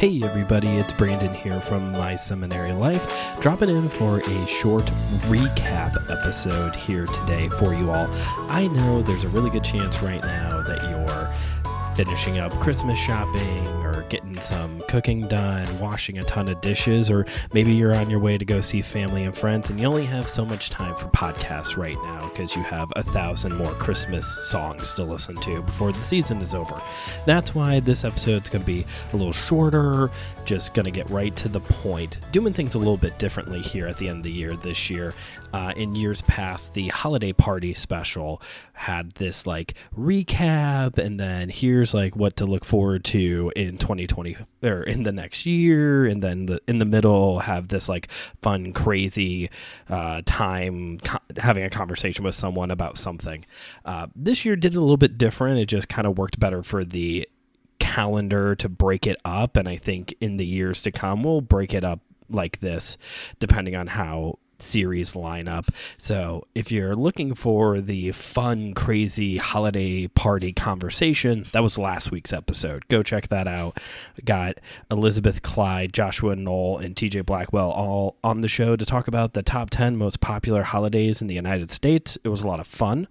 Hey everybody, it's Brandon here from My Seminary Life, dropping in for a short recap episode here today for you all. I know there's a really good chance right now that you're finishing up Christmas shopping or getting some cooking done, washing a ton of dishes, or maybe you're on your way to go see family and friends and you only have so much time for podcasts right now because you have 1,000 more Christmas songs to listen to before the season is over. That's why this episode's going to be a little shorter, just going to get right to the point, doing things a little bit differently here at the end of the year this year. In years past, the holiday party special had this like recap, and then here's like what to look forward to in 2020 or in the next year, and then in the middle have this like fun, crazy time having a conversation with someone about something. This year did it a little bit different. It just kind of worked better for the calendar to break it up, and I think in the years to come we'll break it up like this depending on how series lineup. So if you're looking for the fun, crazy holiday party conversation, that was last week's episode. Go check that out. We got Elizabeth Clyde, Joshua Knoll, and TJ Blackwell all on the show to talk about the top 10 most popular holidays in the United States. It was a lot of fun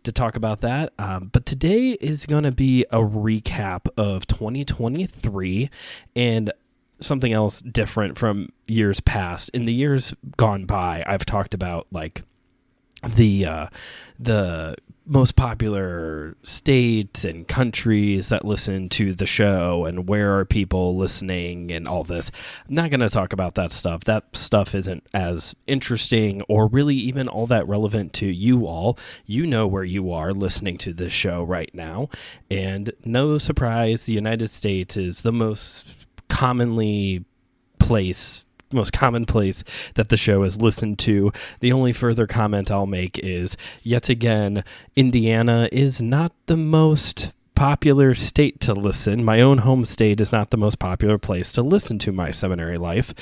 to talk about that. But today is going to be a recap of 2023 and something else different from years past. In the years gone by, I've talked about like the most popular states and countries that listen to the show and where are people listening and all this. I'm not going to talk about that stuff. That stuff isn't as interesting or really even all that relevant to you all. You know where you are listening to this show right now. And no surprise, the United States is the most common place that the show is listened to. The only further comment I'll make is, yet again, Indiana is not the most popular state to listen. My own home state is not the most popular place to listen to My Seminary Life.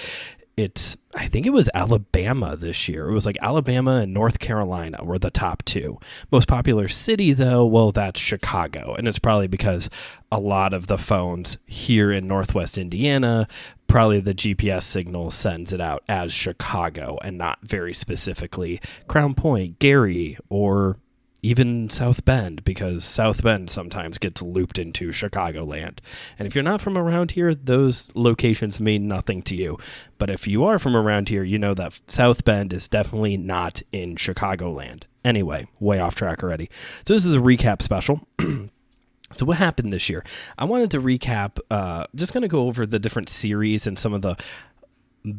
I think it was Alabama this year. It was like Alabama and North Carolina were the top two. Most popular city, though, well, that's Chicago. And it's probably because a lot of the phones here in Northwest Indiana, probably the GPS signal sends it out as Chicago and not very specifically Crown Point, Gary, or even South Bend, because South Bend sometimes gets looped into Chicagoland. And if you're not from around here, those locations mean nothing to you. But if you are from around here, you know that South Bend is definitely not in Chicagoland. Anyway, way off track already. So this is a recap special. So what happened this year? I wanted to recap, just going to go over the different series and some of the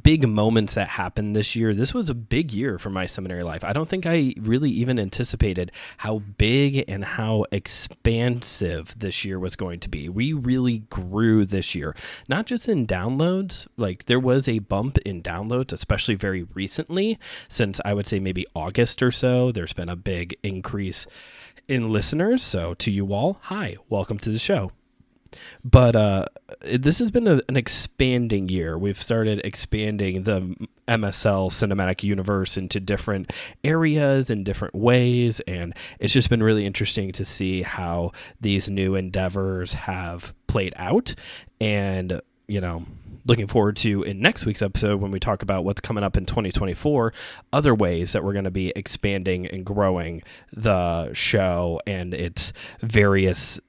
big moments that happened this year. This was a big year for My Seminary Life. I don't think I really even anticipated how big and how expansive this year was going to be. We really grew this year, not just in downloads. Like there was a bump in downloads, especially very recently, since I would say maybe August or so. There's been a big increase in listeners. So to you all, hi, welcome to the show. But this has been an expanding year. We've started expanding the MSL cinematic universe into different areas in different ways, and it's just been really interesting to see how these new endeavors have played out. And, you know, looking forward to in next week's episode when we talk about what's coming up in 2024, other ways that we're going to be expanding and growing the show and its various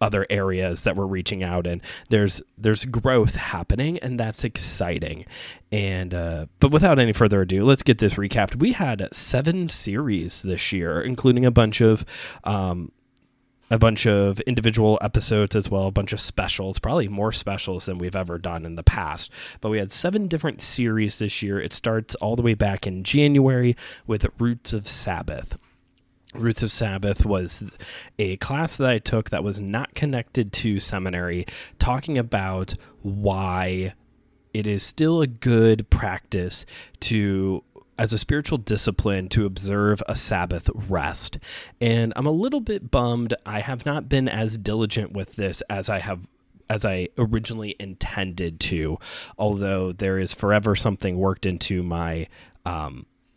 other areas that we're reaching out in. There's growth happening, and that's exciting. And but without any further ado, let's get this recapped. We had 7 series this year, including a bunch of individual episodes as well, a bunch of specials, probably more specials than we've ever done in the past. But we had 7 different series this year. It starts all the way back in January with Roots of Sabbath. Roots of Sabbath was a class that I took that was not connected to seminary, talking about why it is still a good practice to, as a spiritual discipline, to observe a Sabbath rest. And I'm a little bit bummed I have not been as diligent with this as I originally intended to, although there is forever something worked into my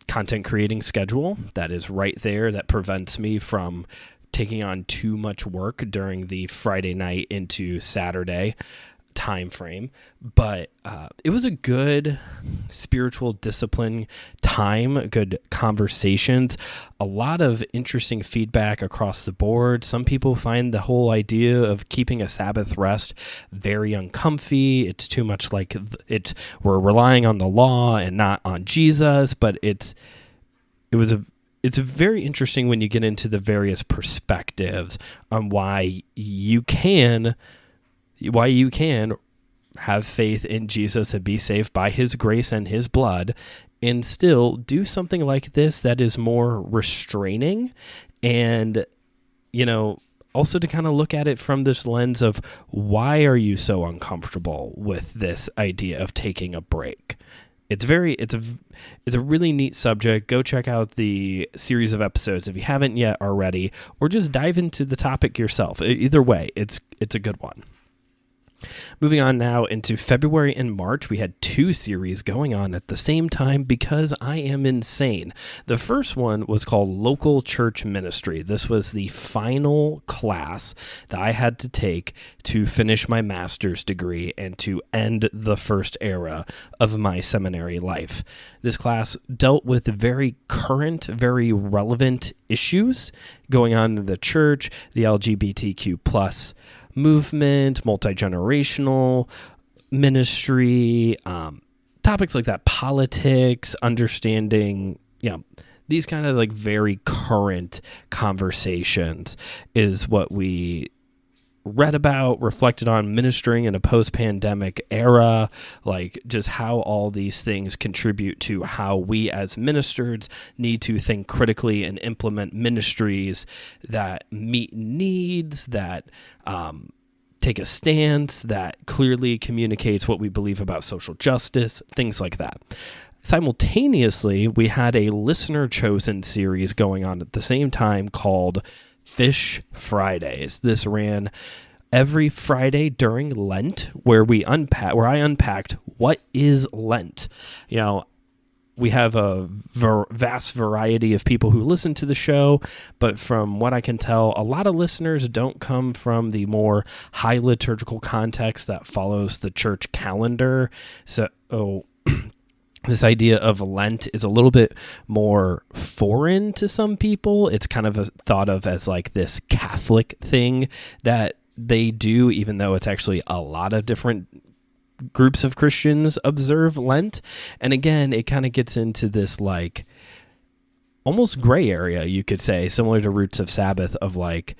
content creating schedule that is right there that prevents me from taking on too much work during the Friday night into Saturday time frame, but it was a good spiritual discipline time, good conversations, a lot of interesting feedback across the board. Some people find the whole idea of keeping a Sabbath rest very uncomfy. It's too much like we're relying on the law and not on Jesus, but it's very interesting when you get into the various perspectives on why you can have faith in Jesus and be saved by his grace and his blood and still do something like this that is more restraining, and, also to kind of look at it from this lens of why are you so uncomfortable with this idea of taking a break? It's a really neat subject. Go check out the series of episodes if you haven't yet already, or just dive into the topic yourself. Either way, it's a good one. Moving on now into February and March, we had 2 series going on at the same time because I am insane. The first one was called Local Church Ministry. This was the final class that I had to take to finish my master's degree and to end the first era of my seminary life. This class dealt with very current, very relevant issues going on in the church, the LGBTQ plus movement, multi-generational ministry, topics like that, politics, understanding, these kind of like very current conversations is what we read about, reflected on, ministering in a post-pandemic era, like just how all these things contribute to how we as ministers need to think critically and implement ministries that meet needs, that take a stance, that clearly communicates what we believe about social justice, things like that. Simultaneously, we had a listener-chosen series going on at the same time called Fish Fridays. This ran every Friday during Lent, where I unpacked what is Lent. We have a vast variety of people who listen to the show, but from what I can tell, a lot of listeners don't come from the more high liturgical context that follows the church calendar. So this idea of Lent is a little bit more foreign to some people. It's kind of thought of as like this Catholic thing that they do, even though it's actually a lot of different groups of Christians observe Lent. And again, it kind of gets into this like almost gray area, you could say, similar to Roots of Sabbath, of like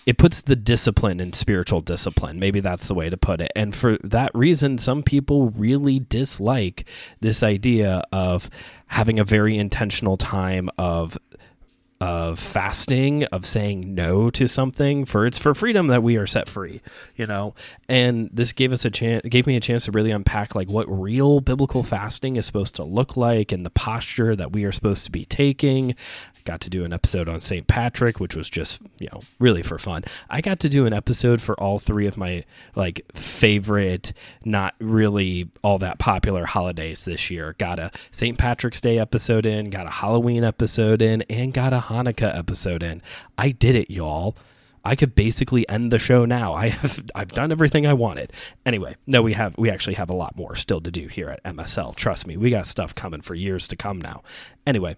it puts the discipline in spiritual discipline. Maybe that's the way to put it. And for that reason, some people really dislike this idea of having a very intentional time of fasting, of saying no to something. It's for freedom that we are set free, and this gave me a chance to really unpack like what real biblical fasting is supposed to look like and the posture that we are supposed to be taking. Got to do an episode on St. Patrick, which was just, really for fun. I got to do an episode for all 3 of my like favorite, not really all that popular holidays this year. Got a St. Patrick's Day episode in, got a Halloween episode in, and got a Hanukkah episode in. I did it, y'all. I could basically end the show now. I've done everything I wanted. Anyway, no, we actually have a lot more still to do here at MSL. Trust me, we got stuff coming for years to come now. Anyway,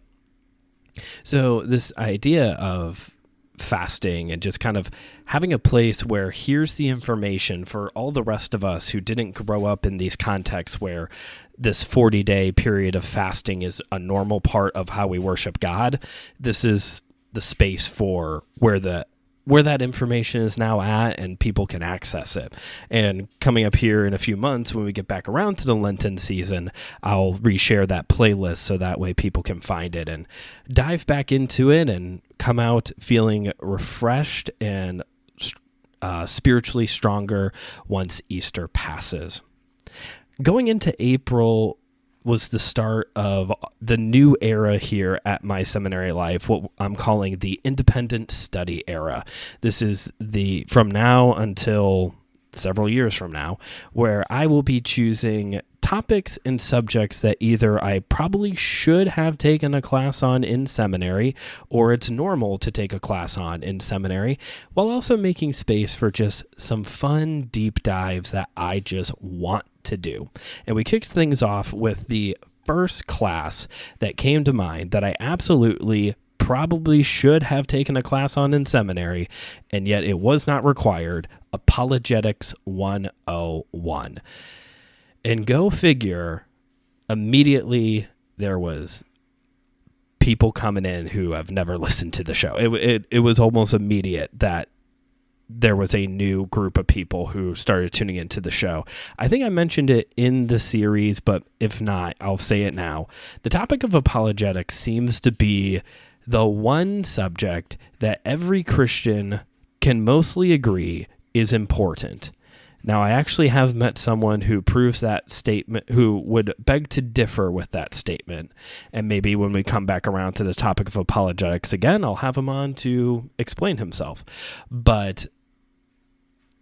so this idea of fasting and just kind of having a place where here's the information for all the rest of us who didn't grow up in these contexts where this 40-day period of fasting is a normal part of how we worship God. This is the space for where that information is now at, and people can access it. And coming up here in a few months, when we get back around to the Lenten season, I'll reshare that playlist so that way people can find it and dive back into it and come out feeling refreshed and spiritually stronger once Easter passes. Going into April was the start of the new era here at My Seminary Life, what I'm calling the independent study era. This is from now until several years from now, where I will be choosing topics and subjects that either I probably should have taken a class on in seminary, or it's normal to take a class on in seminary, while also making space for just some fun deep dives that I just want to do. And we kicked things off with the first class that came to mind that I absolutely probably should have taken a class on in seminary, and yet it was not required: Apologetics 101. And go figure, immediately there was people coming in who have never listened to the show. It was almost immediate that there was a new group of people who started tuning into the show. I think I mentioned it in the series, but if not, I'll say it now. The topic of apologetics seems to be the one subject that every Christian can mostly agree is important. Now, I actually have met someone who proves that statement, who would beg to differ with that statement. And maybe when we come back around to the topic of apologetics again, I'll have him on to explain himself. But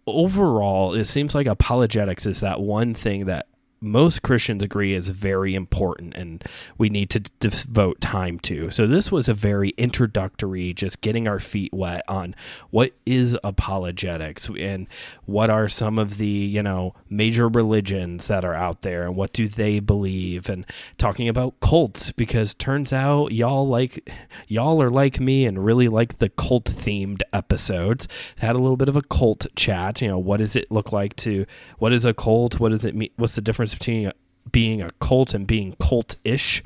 overall, it seems like apologetics is that one thing that most Christians agree is very important and we need to devote time to. So this was a very introductory, just getting our feet wet on what is apologetics and what are some of the, major religions that are out there and what do they believe, and talking about cults, because turns out y'all are like me and really like the cult themed episodes. Had a little bit of a cult chat. What does it look like what is a cult? What does it mean? What's the difference between being a cult and being cult-ish?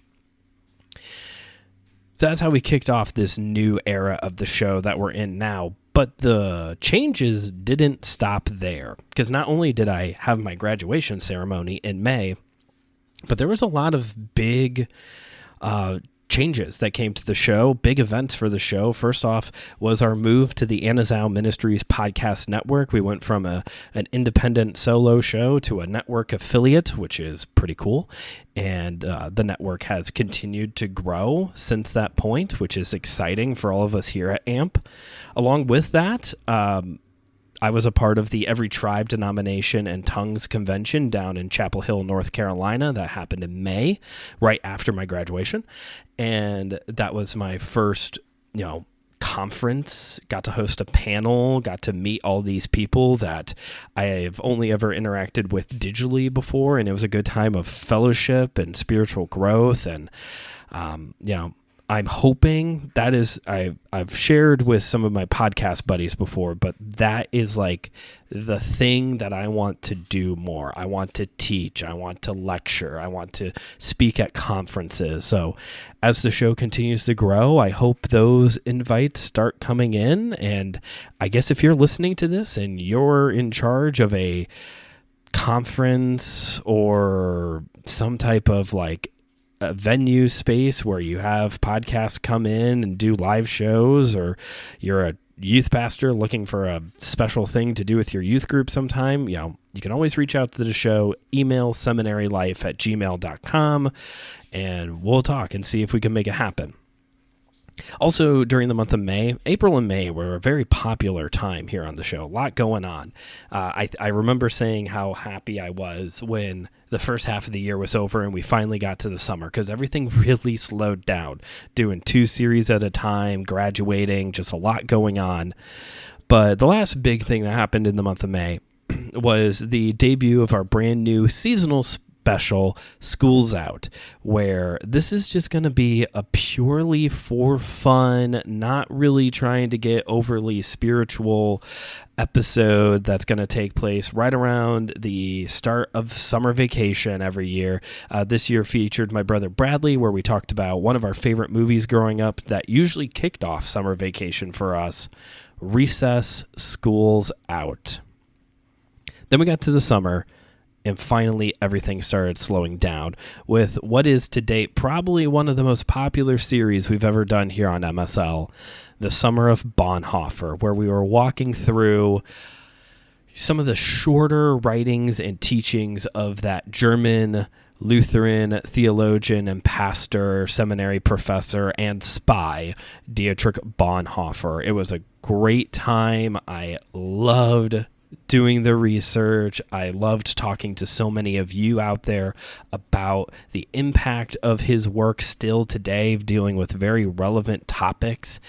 So that's how we kicked off this new era of the show that we're in now. But the changes didn't stop there, because not only did I have my graduation ceremony in May, but there was a lot of big changes that came to the show, big events for the show. First off was our move to the Anazao Ministries podcast network. We went from an independent solo show to a network affiliate, which is pretty cool. And the network has continued to grow since that point, which is exciting for all of us here at AMP. Along with that, I was a part of the Every Tribe, Denomination, and Tongues Convention down in Chapel Hill, North Carolina. That happened in May, right after my graduation. And that was my first, conference. Got to host a panel, got to meet all these people that I've only ever interacted with digitally before. And it was a good time of fellowship and spiritual growth. And, I'm hoping that is, I've shared with some of my podcast buddies before, but that is like the thing that I want to do more. I want to teach. I want to lecture. I want to speak at conferences. So as the show continues to grow, I hope those invites start coming in. And I guess if you're listening to this and you're in charge of a conference or some type of a venue space where you have podcasts come in and do live shows, or you're a youth pastor looking for a special thing to do with your youth group sometime, you can always reach out to the show, email seminarylife@gmail.com, and we'll talk and see if we can make it happen. Also, during the month of May, April and May were a very popular time here on the show. A lot going on. I remember saying how happy I was when the first half of the year was over and we finally got to the summer, because everything really slowed down. Doing 2 series at a time, graduating, just a lot going on. But the last big thing that happened in the month of May was the debut of our brand new seasonal special, School's Out, where this is just going to be a purely for fun, not really trying to get overly spiritual episode that's going to take place right around the start of summer vacation every year. This year featured my brother Bradley, where we talked about one of our favorite movies growing up that usually kicked off summer vacation for us, Recess, School's Out. Then we got to the summer, and finally, everything started slowing down with what is to date probably one of the most popular series we've ever done here on MSL, The Summer of Bonhoeffer, where we were walking through some of the shorter writings and teachings of that German Lutheran theologian and pastor, seminary professor, and spy, Dietrich Bonhoeffer. It was a great time. I loved doing the research. I loved talking to so many of you out there about the impact of his work still today, dealing with very relevant topics.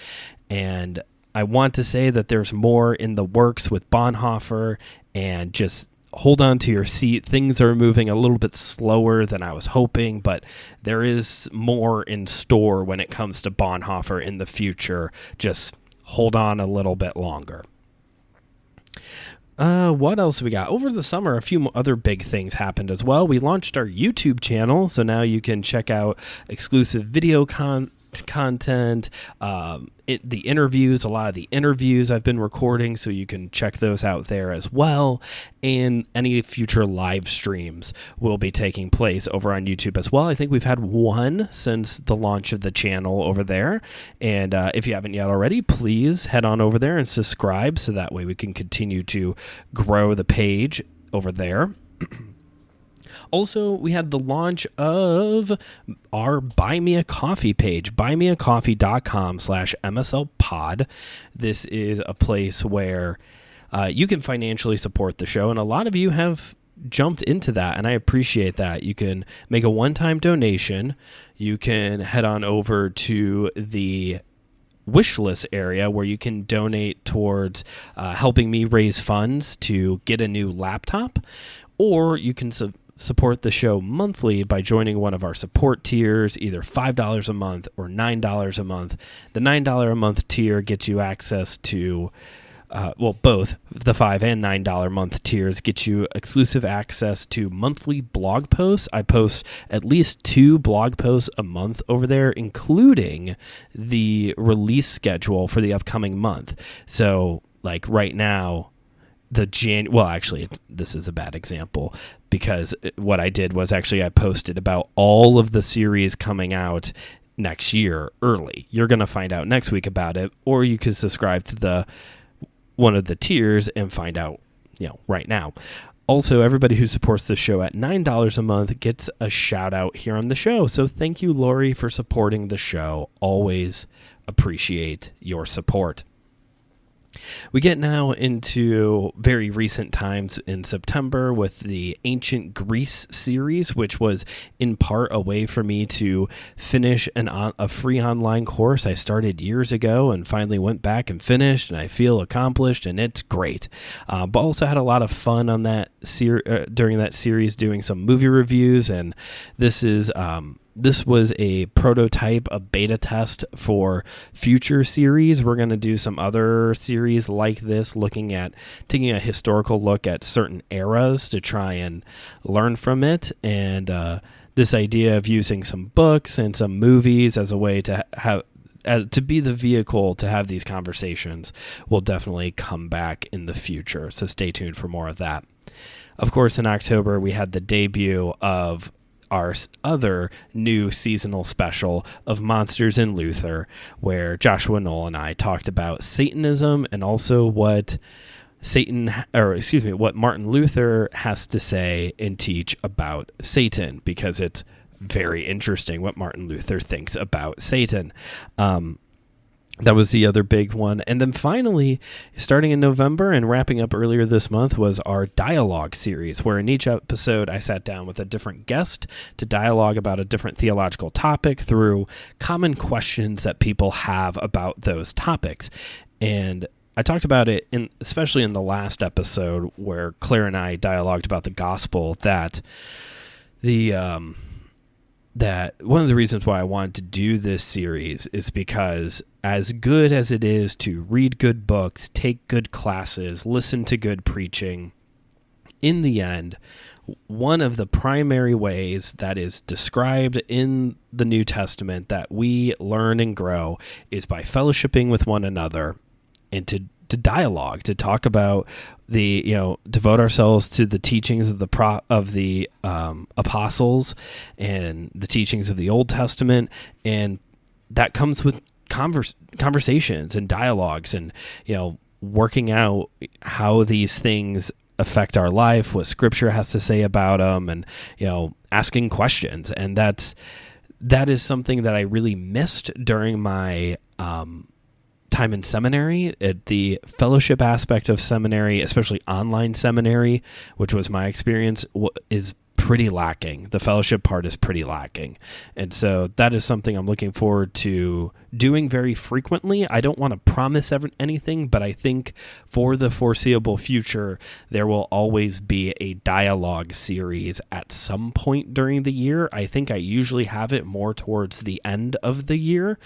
And I want to say that there's more in the works with Bonhoeffer, and just hold on to your seat. Things are moving a little bit slower than I was hoping, but there is more in store when it comes to Bonhoeffer in the future. Just hold on a little bit longer. What else we got? Over the summer, a few other big things happened as well. We launched our YouTube channel, so now you can check out exclusive video content, the interviews, a lot of the interviews I've been recording, so you can check those out there as well. And any future live streams will be taking place over on YouTube as well. I think we've had one since the launch of the channel over there. And if you haven't yet already, please head on over there and subscribe, so that way we can continue to grow the page over there. Also, we had the launch of our Buy Me a Coffee page, buymeacoffee.com/MSLpod. This is a place where you can financially support the show, and a lot of you have jumped into that, and I appreciate that. You can make a one-time donation. You can head on over to the wish list area where you can donate towards helping me raise funds to get a new laptop, or you can support the show monthly by joining one of our support tiers, either $5 a month or $9 a month. The $9 a month tier gets you access to, both the $5 and $9 a month tiers get you exclusive access to monthly blog posts. I post at least 2 blog posts a month over there, including the release schedule for the upcoming month. So, like right now, this is a bad example, because what I did was I posted about all of the series coming out next year early. You're going to find out next week about it, or you can subscribe to one of the tiers and find out, right now. Also, everybody who supports the show at $9 a month gets a shout out here on the show. So thank you, Lori, for supporting the show. Always appreciate your support. We get now into very recent times in September with the Ancient Greece series, which was in part a way for me to finish a free online course I started years ago and finally went back and finished, and I feel accomplished, and it's great. But also had a lot of fun on that during that series, doing some movie reviews, and this was a prototype, a beta test for future series. We're going to do some other series like this, taking a historical look at certain eras to try and learn from it. And this idea of using some books and some movies as a way to to be the vehicle to have these conversations will definitely come back in the future. So stay tuned for more of that. Of course, in October, we had the debut of our other new seasonal special of Monsters in Luther, where Joshua Knoll and I talked about Satanism and also what Martin Luther has to say and teach about Satan, because it's very interesting what Martin Luther thinks about Satan. That was the other big one. And then finally, starting in November and wrapping up earlier this month, was our dialogue series, where in each episode I sat down with a different guest to dialogue about a different theological topic through common questions that people have about those topics. And I talked about it, especially in the last episode where Claire and I dialogued about the gospel, that one of the reasons why I wanted to do this series is because, as good as it is to read good books, take good classes, listen to good preaching, in the end, one of the primary ways that is described in the New Testament that we learn and grow is by fellowshipping with one another and to dialogue, to talk about devote ourselves to the teachings of the apostles and the teachings of the Old Testament, and that comes with conversations and dialogues, and working out how these things affect our life, what Scripture has to say about them, and asking questions. And that is something that I really missed during my time in seminary, the fellowship aspect of seminary, especially online seminary, which was my experience, is pretty lacking. The fellowship part is pretty lacking. And so that is something I'm looking forward to doing very frequently. I don't want to promise anything, but I think for the foreseeable future, there will always be a dialogue series at some point during the year. I think I usually have it more towards the end of the year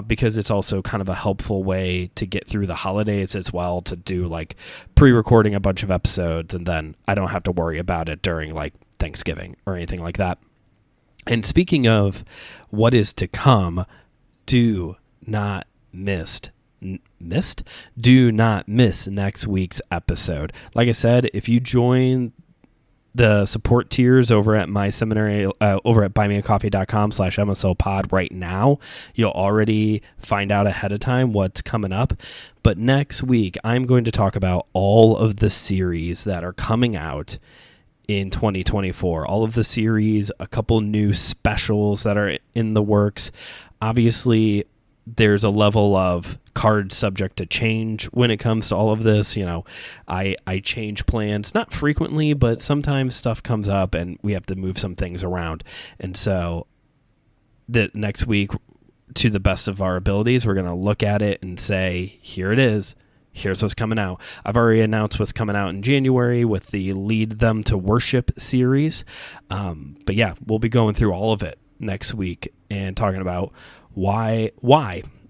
because it's also kind of a helpful way to get through the holidays as well, to do like pre-recording a bunch of episodes, and then I don't have to worry about it during like Thanksgiving or anything like that. And speaking of what is to come, do not miss next week's episode. Like I said, if you join the support tiers over at My Seminary, over at buymeacoffee.com/MSLpod right now, you'll already find out ahead of time what's coming up. But next week, I'm going to talk about all of the series that are coming out in 2024, all of the series, a couple new specials that are in the works. Obviously, there's a level of card subject to change when it comes to all of this. You know, I change plans, not frequently, but sometimes stuff comes up and we have to move some things around. And so the next week, to the best of our abilities, we're going to look at it and say, here it is. Here's what's coming out. I've already announced what's coming out in January with the Lead Them to Worship series. But yeah, we'll be going through all of it next week and talking about why,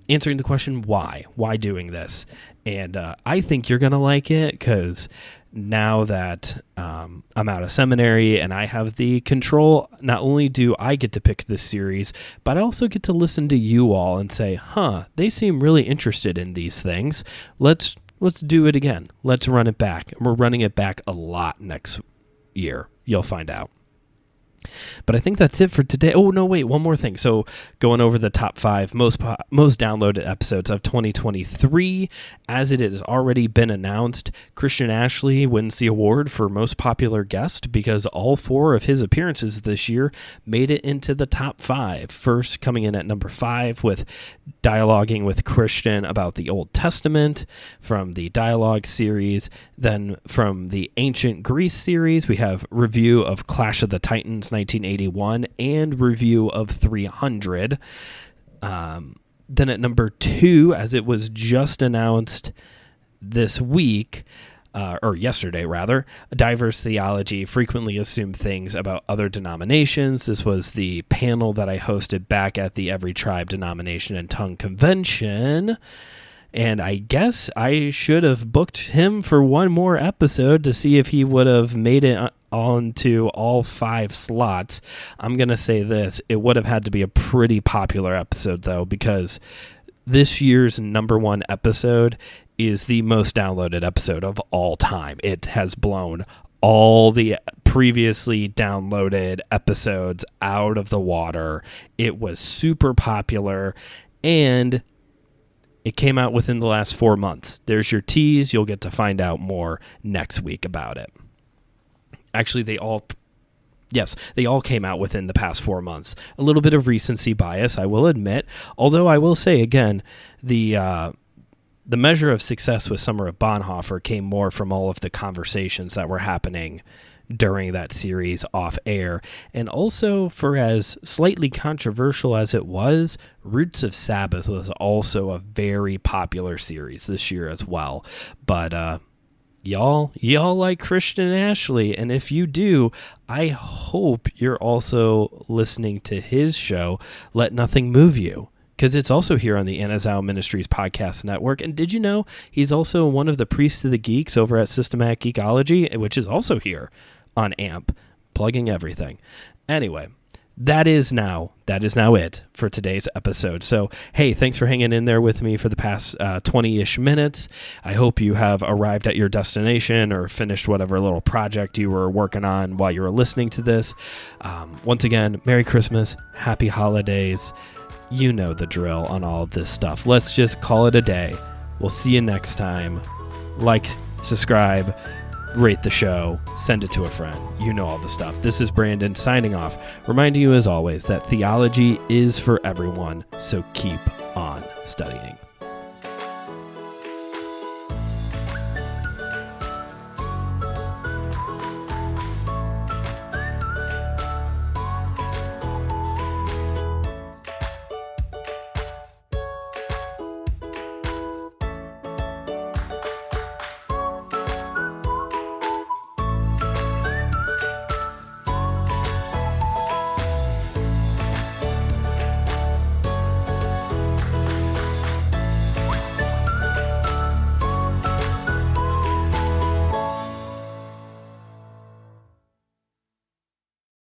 answering the question, why doing this. And I think you're going to like it because now that I'm out of seminary and I have the control, not only do I get to pick this series, but I also get to listen to you all and say, they seem really interested in these things. Let's do it again. Let's run it back. And we're running it back a lot next year. You'll find out. But I think that's it for today. Oh, no, wait, one more thing. So going over the top 5 most downloaded episodes of 2023, as it has already been announced, Christian Ashley wins the award for most popular guest because all 4 of his appearances this year made it into the top 5. First, coming in at number 5 with dialoguing with Christian about the Old Testament from the Dialogue series. Then from the Ancient Greece series, we have review of Clash of the Titans 1981 and review of 300. Then at number 2, as it was just announced this week, or yesterday rather, Diverse Theology, Frequently Assumed Things About Other Denominations. This was the panel that I hosted back at the Every Tribe, Denomination, and Tongue Convention. And I guess I should have booked him for one more episode to see if he would have made it onto all 5 slots. I'm going to say this. It would have had to be a pretty popular episode, though, because this year's number 1 episode is the most downloaded episode of all time. It has blown all the previously downloaded episodes out of the water. It was super popular, and it came out within the last 4 months. There's your tease. You'll get to find out more next week about it. Actually, they all came out within the past 4 months. A little bit of recency bias, I will admit. Although I will say, again, the measure of success with Summer of Bonhoeffer came more from all of the conversations that were happening during that series off air. And also, for as slightly controversial as it was, Roots of Sabbath was also a very popular series this year as well. But y'all like Christian Ashley, and if you do, I hope you're also listening to his show, Let Nothing Move You, because it's also here on the Anazao Ministries podcast network. And did you know he's also one of the priests of the geeks over at Systematic Geekology, which is also here on AMP, plugging everything. Anyway, that is now it for today's episode. So, hey, thanks for hanging in there with me for the past 20-ish minutes. I hope you have arrived at your destination or finished whatever little project you were working on while you were listening to this. Once again, Merry Christmas, Happy Holidays. You know the drill on all of this stuff. Let's just call it a day. We'll see you next time. Like, subscribe, rate the show, send it to a friend. You know all the stuff. This is Brandon signing off, reminding you as always that theology is for everyone, so keep on studying.